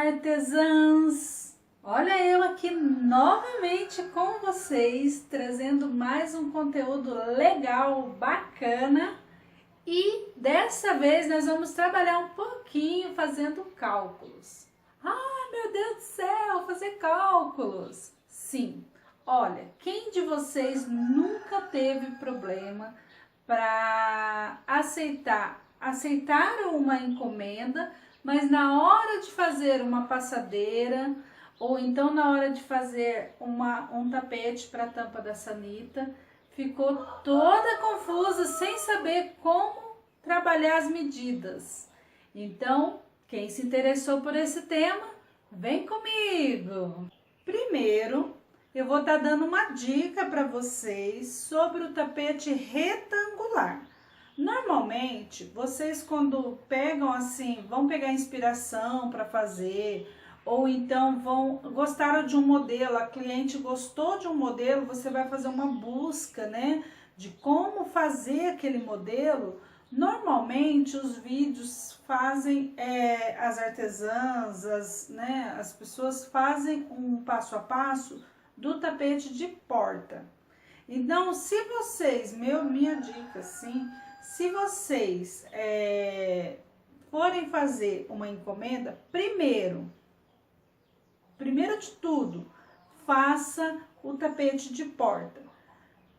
artesãs! Olha eu aqui novamente com vocês, trazendo mais um conteúdo legal, bacana. E dessa vez nós vamos trabalhar um pouquinho fazendo cálculos. Ah, meu Deus do céu, fazer cálculos! Sim, olha, quem de vocês nunca teve problema para aceitar uma encomenda, mas na hora de fazer uma passadeira, ou então na hora de fazer um tapete para a tampa da sanita, ficou toda confusa, sem saber como trabalhar as medidas? Então, quem se interessou por esse tema, vem comigo! Primeiro, eu vou estar dando uma dica para vocês sobre o tapete retangular. Normalmente, vocês quando pegam assim, vão pegar inspiração para fazer, ou então gostaram de um modelo, a cliente gostou de um modelo, você vai fazer uma busca, né, de como fazer aquele modelo. Normalmente, os vídeos fazem, as artesãs, as pessoas fazem um passo a passo do tapete de porta. Então, se vocês, minha dica, sim, se vocês forem fazer uma encomenda, primeiro de tudo, faça o tapete de porta.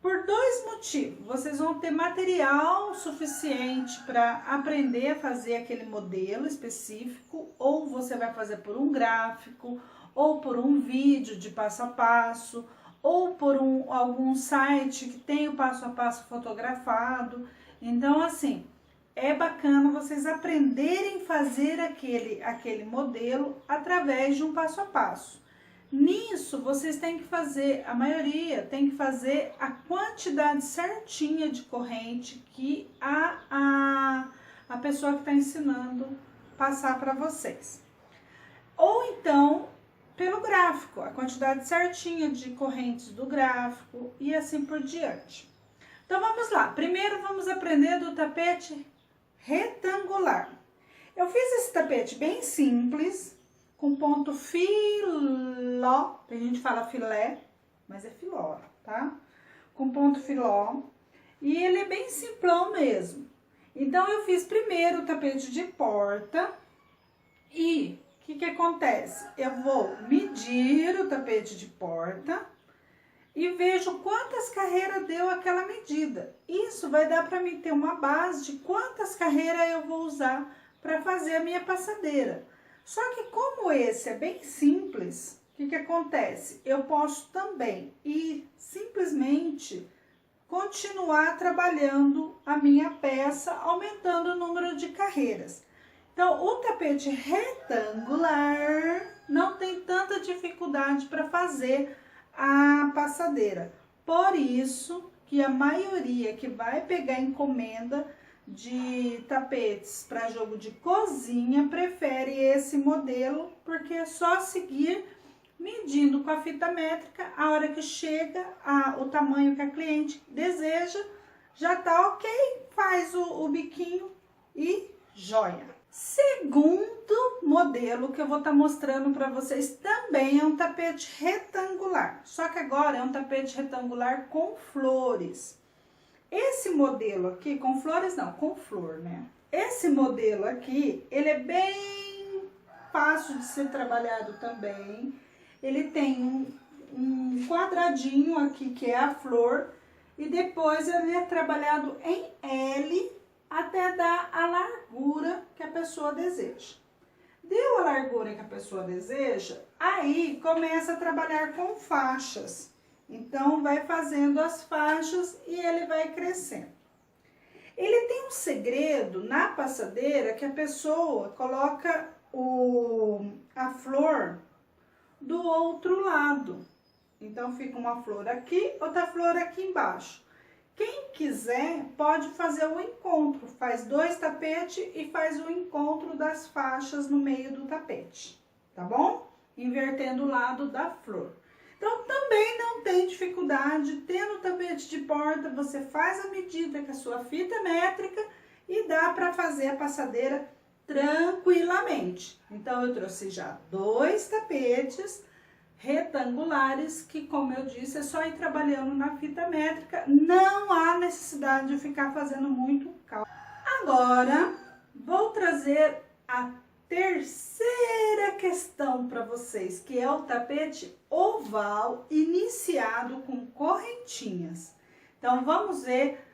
Por dois motivos: vocês vão ter material suficiente para aprender a fazer aquele modelo específico, ou você vai fazer por um gráfico, ou por um vídeo de passo a passo, ou por algum site que tem o passo a passo fotografado. Então, assim, é bacana vocês aprenderem a fazer aquele modelo através de um passo a passo. Nisso, vocês têm que fazer, a maioria tem que fazer a quantidade certinha de corrente que a pessoa que está ensinando passar para vocês. Ou então, pelo gráfico, a quantidade certinha de correntes do gráfico e assim por diante. Então, vamos lá. Primeiro, vamos aprender do tapete retangular. Eu fiz esse tapete bem simples, com ponto filó, a gente fala filé, mas é filó, tá? Com ponto filó, e ele é bem simplão mesmo. Então, eu fiz primeiro o tapete de porta e o que acontece? Eu vou medir o tapete de porta e vejo quantas carreiras deu aquela medida. Isso vai dar para mim ter uma base de quantas carreiras eu vou usar para fazer a minha passadeira. Só que como esse é bem simples, o que acontece? Eu posso também ir simplesmente continuar trabalhando a minha peça, aumentando o número de carreiras. Então, o tapete retangular não tem tanta dificuldade para fazer a passadeira. Por isso que a maioria que vai pegar encomenda de tapetes para jogo de cozinha prefere esse modelo, porque é só seguir medindo com a fita métrica. A hora que chega o tamanho que a cliente deseja, já tá ok, faz o biquinho e joia. Segundo modelo que eu vou estar mostrando para vocês também é um tapete retangular, só que agora é um tapete retangular com flores. Esse modelo aqui, com flores não, com flor, né? Esse modelo aqui, ele é bem fácil de ser trabalhado também. Ele tem um quadradinho aqui que é a flor e depois ele é trabalhado em L até dar a largura que a pessoa deseja. Deu a largura que a pessoa deseja, aí começa a trabalhar com faixas. Então, vai fazendo as faixas e ele vai crescendo. Ele tem um segredo na passadeira que a pessoa coloca a flor do outro lado. Então, fica uma flor aqui, outra flor aqui embaixo. Quem quiser pode fazer o encontro, faz dois tapetes e faz o encontro das faixas no meio do tapete, tá bom? Invertendo o lado da flor. Então, também não tem dificuldade, tendo o tapete de porta, você faz a medida com a sua fita métrica e dá para fazer a passadeira tranquilamente. Então, eu trouxe já 2 tapetes retangulares que, como eu disse, é só ir trabalhando na fita métrica. Não há necessidade de ficar fazendo muito cálculo. Agora, vou trazer a terceira questão para vocês, que é o tapete oval iniciado com correntinhas. Então, vamos ver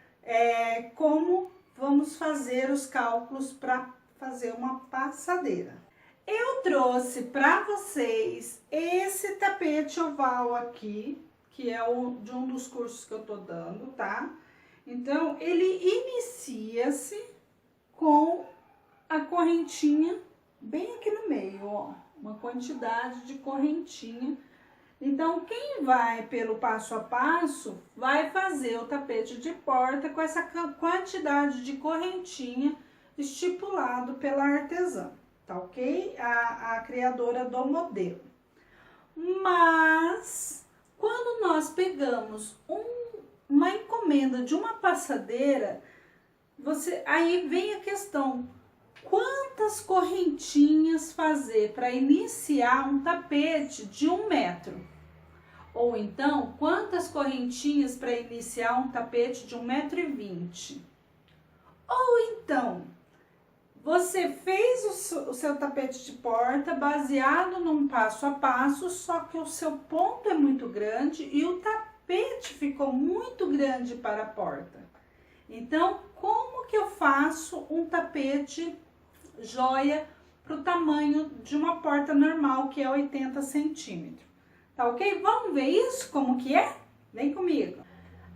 como vamos fazer os cálculos para fazer uma passadeira. Eu trouxe para vocês esse tapete oval aqui, que é de um dos cursos que eu tô dando, tá? Então, ele inicia-se com a correntinha bem aqui no meio, ó, uma quantidade de correntinha. Então, quem vai pelo passo a passo vai fazer o tapete de porta com essa quantidade de correntinha estipulado pela artesã, tá ok? A criadora do modelo. Mas, quando nós pegamos uma encomenda de uma passadeira, aí vem a questão: quantas correntinhas fazer para iniciar um tapete de 1 metro? Ou então, quantas correntinhas para iniciar um tapete de 1,20 m? Ou então, você fez o seu tapete de porta baseado num passo a passo, só que o seu ponto é muito grande e o tapete ficou muito grande para a porta. Então, como que eu faço um tapete joia para o tamanho de uma porta normal, que é 80 centímetros? Tá ok? Vamos ver isso, como que é? Vem comigo.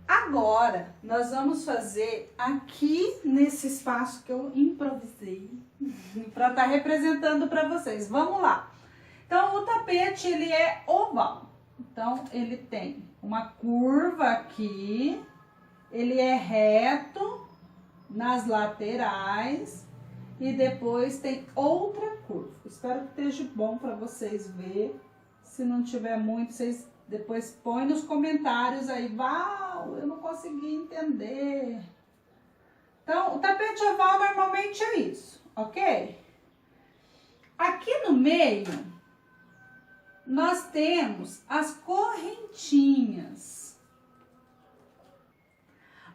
Agora, nós vamos fazer aqui nesse espaço que eu improvisei para estar representando para vocês. Vamos lá. Então, o tapete, ele é oval. Então, ele tem uma curva aqui, ele é reto nas laterais e depois tem outra curva. Espero que esteja bom para vocês verem. Se não tiver muito, vocês depois põem nos comentários aí. Val, eu não consegui entender. Então, o tapete oval normalmente é isso, ok? Aqui no meio, nós temos as correntinhas,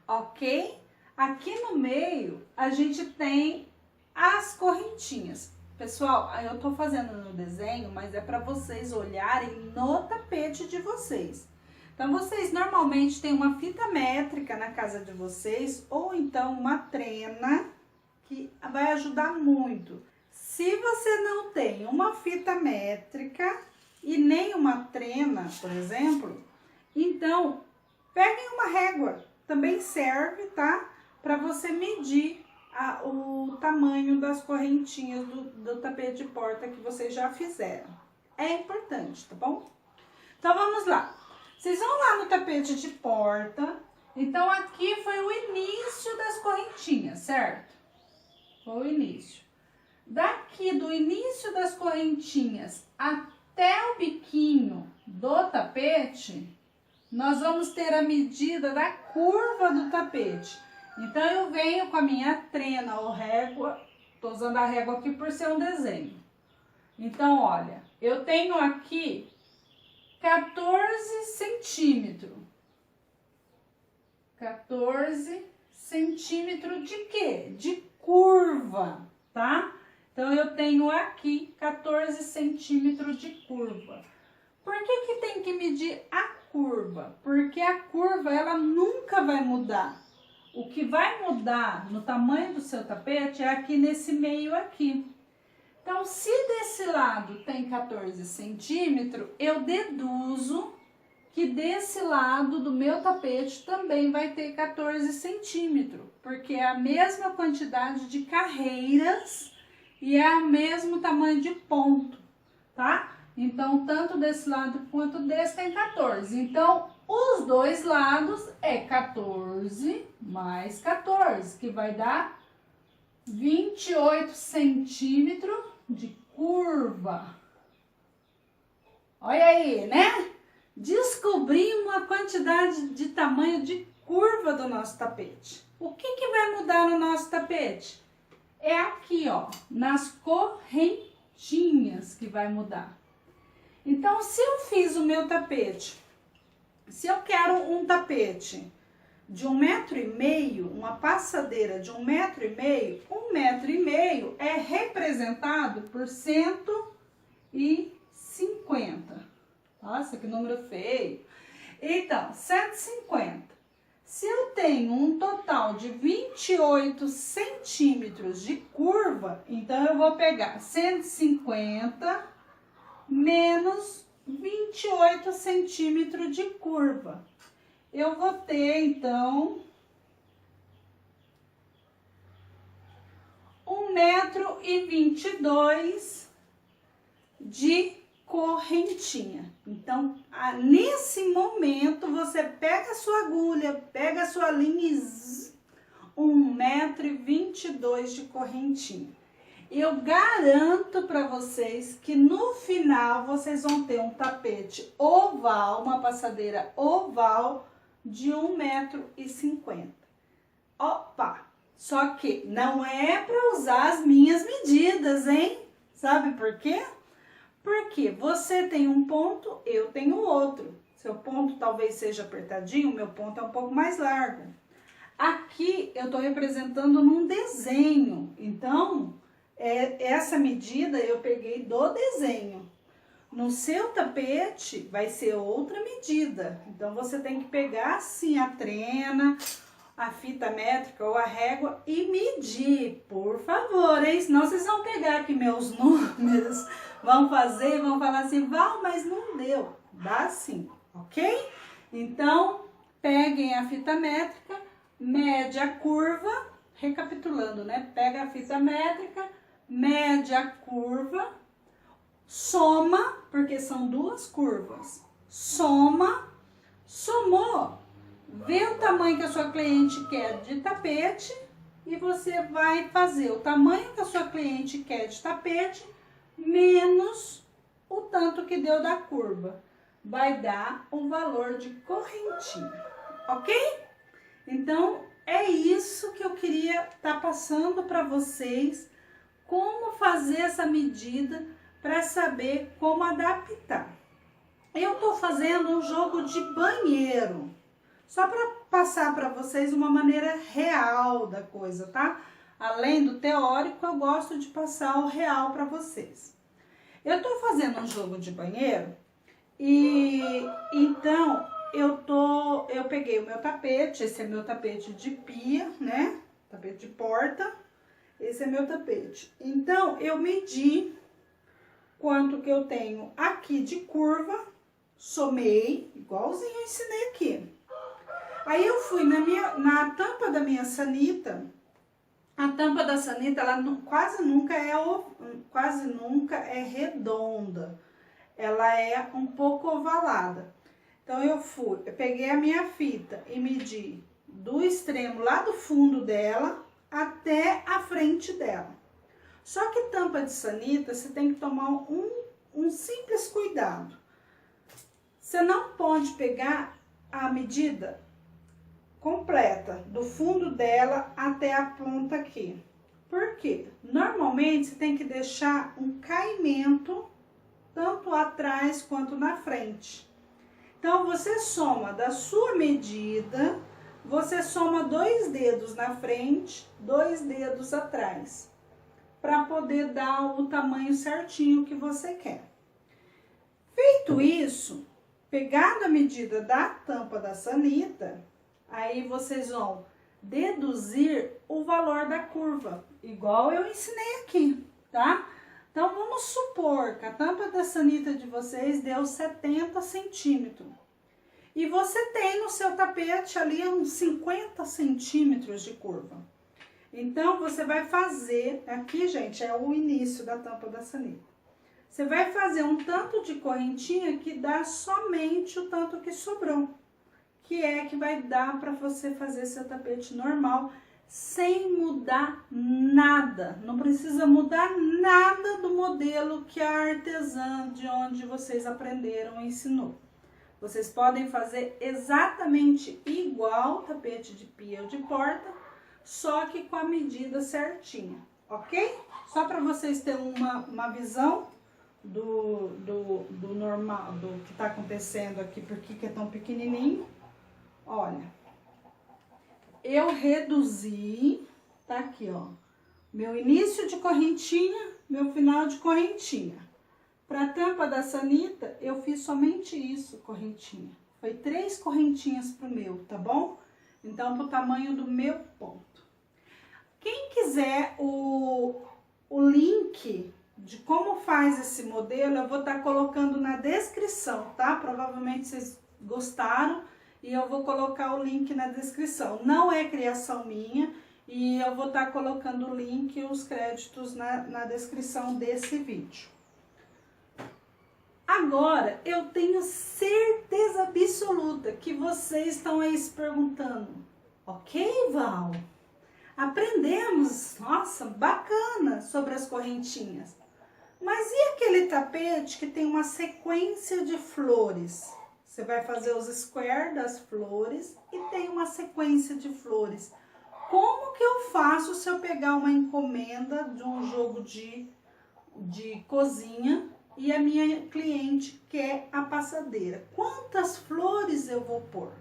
ok? Aqui no meio, a gente tem as correntinhas. Pessoal, eu tô fazendo no desenho, mas é para vocês olharem no tapete de vocês. Então, vocês normalmente têm uma fita métrica na casa de vocês, ou então uma trena, que vai ajudar muito. Se você não tem uma fita métrica e nem uma trena, por exemplo, então, peguem uma régua, também serve, tá? Para você medir o tamanho das correntinhas do tapete de porta que vocês já fizeram. É importante, tá bom? Então, vamos lá. Vocês vão lá no tapete de porta. Então, aqui foi o início das correntinhas, certo? Foi o início. Daqui do início das correntinhas até o biquinho do tapete, nós vamos ter a medida da curva do tapete. Então, eu venho com a minha trena ou régua, tô usando a régua aqui por ser um desenho. Então, olha, eu tenho aqui 14 centímetros. 14 centímetros de quê? De curva, tá? Então, eu tenho aqui 14 centímetros de curva. Por que que tem que medir a curva? Porque a curva, ela nunca vai mudar. O que vai mudar no tamanho do seu tapete é aqui nesse meio aqui. Então, se desse lado tem 14 centímetros, eu deduzo que desse lado do meu tapete também vai ter 14 centímetros, porque é a mesma quantidade de carreiras e é o mesmo tamanho de ponto, tá? Então, tanto desse lado quanto desse tem 14. Então, os dois lados é 14 mais 14, que vai dar 28 centímetros de curva. Olha aí, né? Descobrimos a quantidade de tamanho de curva do nosso tapete. O que que vai mudar no nosso tapete? é aqui, ó, nas correntinhas que vai mudar. Então, se eu fiz o meu tapete, se eu quero um tapete de 1,5 m, uma passadeira de 1,5 m, 1,5 m é representado por 150. Nossa, que número feio. Então, 150. Se eu tenho um total de 28 centímetros de curva, então eu vou pegar 150 menos 28 centímetros de curva. Eu vou ter, então, 1,22 m de correntinha. Então, nesse momento, você pega a sua agulha, pega a sua linha e 1,22 m de correntinha. Eu garanto para vocês que no final vocês vão ter um tapete oval, uma passadeira oval de 1,50 m. Opa! Só que não é para usar as minhas medidas, hein? Sabe por quê? Porque você tem um ponto, eu tenho outro. Seu ponto talvez seja apertadinho, meu ponto é um pouco mais largo. Aqui eu estou representando num desenho, então essa medida eu peguei do desenho. No seu tapete vai ser outra medida, então você tem que pegar assim a trena, a fita métrica ou a régua e medir, por favor, hein? Senão vocês vão pegar aqui meus números, vão fazer, vão falar assim, Val, mas não deu. Dá sim, ok? Então, peguem a fita métrica, mede a curva, recapitulando, né? Pega a fita métrica, mede a curva, soma, porque são duas curvas, soma, somou, vê o tamanho que a sua cliente quer de tapete e você vai fazer o tamanho que a sua cliente quer de tapete menos o tanto que deu da curva. Vai dar um valor de correntinha, ok? Então, é isso que eu queria estar passando para vocês, como fazer essa medida para saber como adaptar. Eu tô fazendo um jogo de banheiro, só para passar para vocês uma maneira real da coisa, tá? Além do teórico, eu gosto de passar o real para vocês. Eu tô fazendo um jogo de banheiro e então eu peguei o meu tapete, esse é meu tapete de pia, né? Tapete de porta. Esse é meu tapete. Então, eu medi quanto que eu tenho aqui de curva, somei, igualzinho eu ensinei aqui. Aí eu fui na tampa da minha sanita. A tampa da sanita, ela quase nunca é redonda. Ela é um pouco ovalada. Então, eu peguei a minha fita e medi do extremo lá do fundo dela até a frente dela. Só que tampa de sanita, você tem que tomar um simples cuidado. Você não pode pegar a medida completa, do fundo dela até a ponta aqui. Por quê? Normalmente, você tem que deixar um caimento, tanto atrás quanto na frente. Então, você soma da sua medida, você soma 2 dedos na frente, 2 dedos atrás, para poder dar o tamanho certinho que você quer. Feito isso, pegado a medida da tampa da sanita, aí vocês vão deduzir o valor da curva, igual eu ensinei aqui, tá? Então, vamos supor que a tampa da sanita de vocês deu 70 centímetros. E você tem no seu tapete ali uns 50 centímetros de curva. Então, você vai fazer, aqui, gente, é o início da tampa da sanita. Você vai fazer um tanto de correntinha que dá somente o tanto que sobrou. Que é que vai dar para você fazer seu tapete normal, sem mudar nada. Não precisa mudar nada do modelo que a artesã de onde vocês aprenderam ensinou. Vocês podem fazer exatamente igual tapete de pia ou de porta, só que com a medida certinha, ok? Só para vocês terem uma visão do normal, do que tá acontecendo aqui, porque que é tão pequenininho. Olha, eu reduzi, tá aqui, ó, meu início de correntinha, meu final de correntinha. Pra tampa da sanita, eu fiz somente isso, correntinha. Foi 3 correntinhas pro meu, tá bom? Então, pro tamanho do meu ponto. Quem quiser o link de como faz esse modelo, eu vou estar colocando na descrição, tá? Provavelmente vocês gostaram e eu vou colocar o link na descrição. Não é criação minha e eu vou estar colocando o link e os créditos na descrição desse vídeo. Agora, eu tenho certeza absoluta que vocês estão aí se perguntando, ok, Val? Aprendemos, nossa, bacana, sobre as correntinhas. Mas e aquele tapete que tem uma sequência de flores? Você vai fazer os square das flores e tem uma sequência de flores. Como que eu faço se eu pegar uma encomenda de um jogo de cozinha e a minha cliente quer a passadeira? Quantas flores eu vou pôr?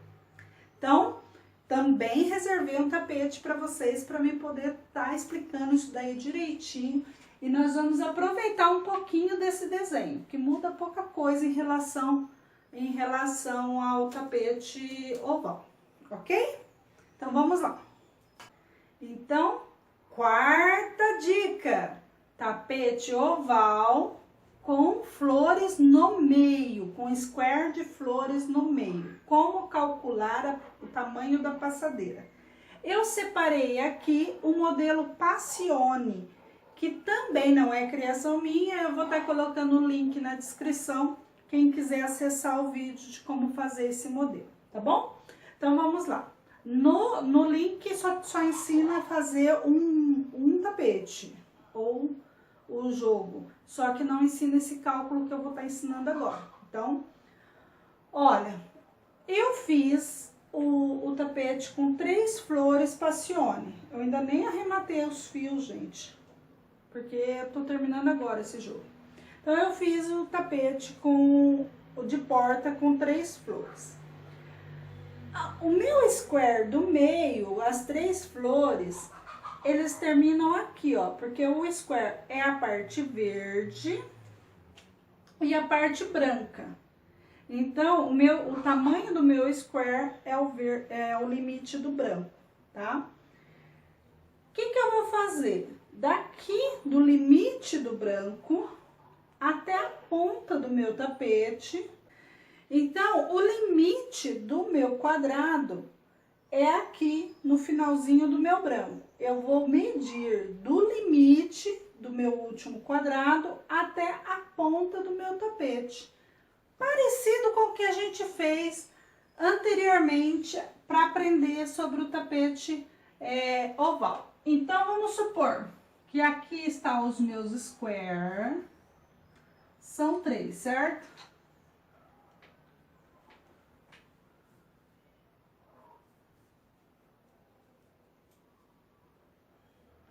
Então, também reservei um tapete para vocês, para mim poder estar explicando isso daí direitinho. E nós vamos aproveitar um pouquinho desse desenho, que muda pouca coisa em relação ao tapete oval, ok? Então, vamos lá. Então, quarta dica, tapete oval com flores no meio, com square de flores no meio. Como calcular o tamanho da passadeira? Eu separei aqui o modelo Passione, que também não é criação minha, eu vou estar colocando o link na descrição, quem quiser acessar o vídeo de como fazer esse modelo, tá bom? Então, vamos lá. No link só ensina a fazer um tapete, ou o jogo, só que não ensina esse cálculo que eu vou estar ensinando agora. Então, olha, eu fiz o tapete com 3 flores Passione. Eu ainda nem arrematei os fios, gente, porque eu tô terminando agora esse jogo. Então, eu fiz o tapete de porta com 3 flores. O meu square do meio, as 3 flores, eles terminam aqui, ó, porque o square é a parte verde e a parte branca. Então, o tamanho do meu square é o limite do branco, tá? O que eu vou fazer? Daqui do limite do branco até a ponta do meu tapete. Então, o limite do meu quadrado é aqui no finalzinho do meu branco. Eu vou medir do limite do meu último quadrado até a ponta do meu tapete. Parecido com o que a gente fez anteriormente para aprender sobre o tapete oval. Então, vamos supor que aqui estão os meus square. São 3, certo?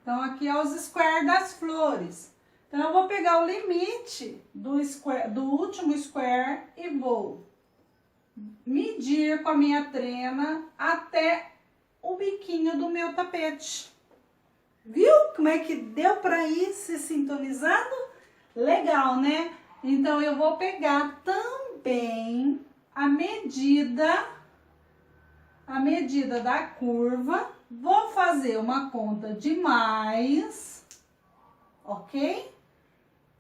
Então, aqui é os square das flores. Então, eu vou pegar o limite do último square e vou medir com a minha trena até o biquinho do meu tapete. Viu como é que deu para ir se sintonizando? Legal, né? Então, eu vou pegar também a medida da curva. Vou fazer uma conta de mais, ok?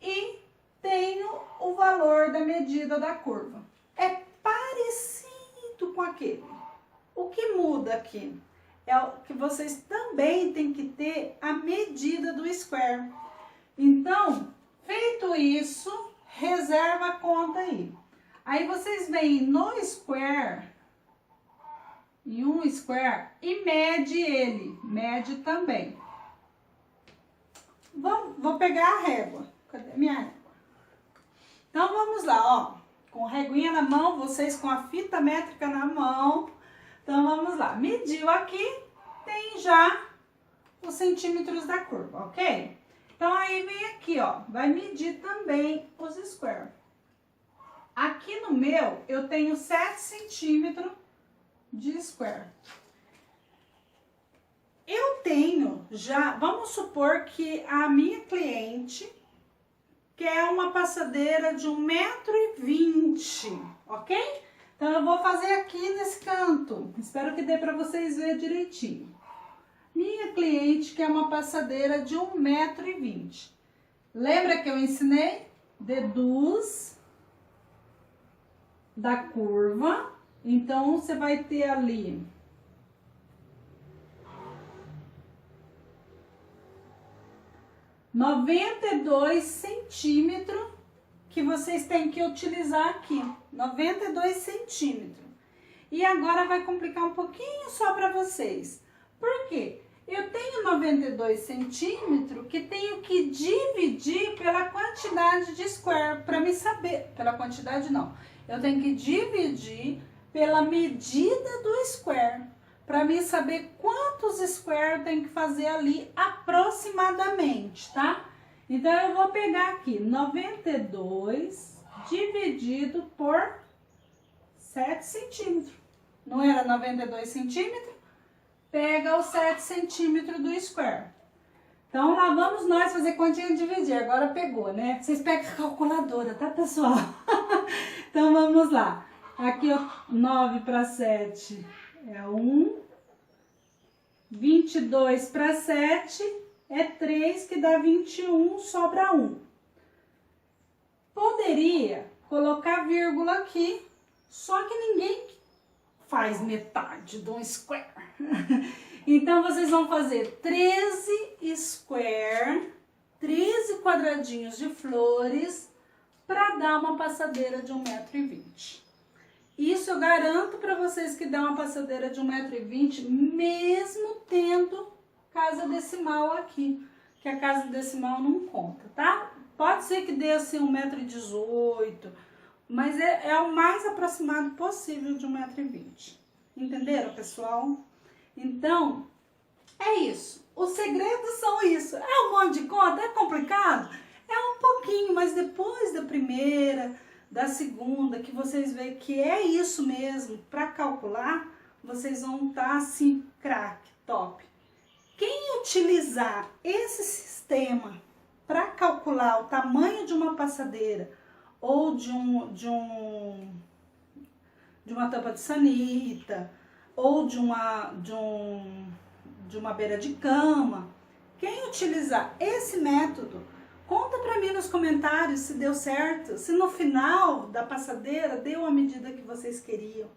E tenho o valor da medida da curva. É parecido com aquele. O que muda aqui é que vocês também têm que ter a medida do square. Então, feito isso, reserva a conta aí. Aí vocês vêm no square, em um square, e mede ele, mede também. Vou pegar a régua. Cadê minha régua? Então, vamos lá, ó. Com a reguinha na mão, vocês com a fita métrica na mão. Então, vamos lá. Mediu aqui, tem já os centímetros da curva, ok? Então, aí vem aqui, ó, vai medir também os square. Aqui no meu, eu tenho 7 centímetros de square. Eu tenho já, vamos supor que a minha cliente quer uma passadeira de 1,20 m, ok? Então, eu vou fazer aqui nesse canto. Espero que dê para vocês verem direitinho. Minha cliente quer uma passadeira de 1,20 m. Lembra que eu ensinei? Deduz da curva. Então, você vai ter ali 92 centímetros que vocês têm que utilizar aqui. 92 centímetros. E agora vai complicar um pouquinho só para vocês. Por quê? Eu tenho 92 centímetros que tenho que dividir pela quantidade de square para me saber. Pela quantidade não. Eu tenho que dividir pela medida do square para me saber quantos square tem que fazer ali aproximadamente, tá? Então, eu vou pegar aqui 92 dividido por 7 centímetros. Não era 92 centímetros? Pega os 7 centímetros do square. Então, lá vamos nós fazer continha de dividir. Agora pegou, né? Vocês pegam a calculadora, tá, pessoal? Então, vamos lá. Aqui, ó, 9 para 7 é 1. 22 para 7 é 3, que dá 21, sobra 1. Poderia colocar vírgula aqui, só que ninguém faz metade de um square. Então, vocês vão fazer 13 square, 13 quadradinhos de flores, para dar uma passadeira de 1,20 m. Isso eu garanto para vocês que dá uma passadeira de 1,20 m, mesmo tendo casa decimal aqui, que a casa decimal não conta, tá? Pode ser que dê assim 1,18 m, mas é o mais aproximado possível de 1,20 m. Entenderam, pessoal? Então, é isso. Os segredos são isso. É um monte de conta? É complicado? É um pouquinho, mas depois da primeira, da segunda, que vocês veem que é isso mesmo, para calcular, vocês vão estar assim, craque, top. Quem utilizar esse sistema para calcular o tamanho de uma passadeira ou de uma tampa de sanita ou de uma beira de cama, quem utilizar esse método, conta para mim nos comentários se deu certo, se no final da passadeira deu a medida que vocês queriam.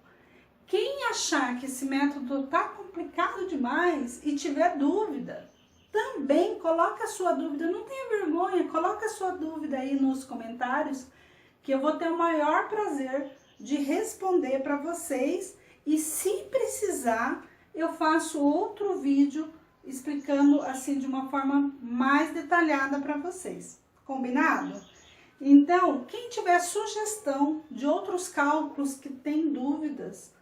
Quem achar que esse método tá complicado demais e tiver dúvida, também coloca a sua dúvida, não tenha vergonha, coloca a sua dúvida aí nos comentários, que eu vou ter o maior prazer de responder para vocês, e se precisar, eu faço outro vídeo explicando assim de uma forma mais detalhada para vocês. Combinado? Então, quem tiver sugestão de outros cálculos que tem dúvidas,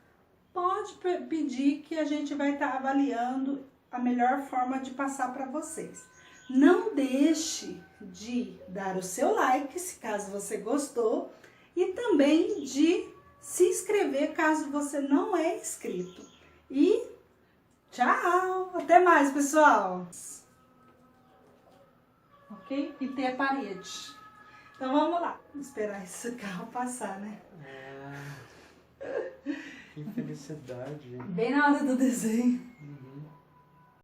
pode pedir que a gente vai estar avaliando a melhor forma de passar para vocês. Não deixe de dar o seu like, se caso você gostou, e também de se inscrever caso você não é inscrito. E tchau! Até mais, pessoal! Ok? E ter a parede. Então vamos lá. Esperar esse carro passar, né? Que felicidade. Bem na hora do desenho.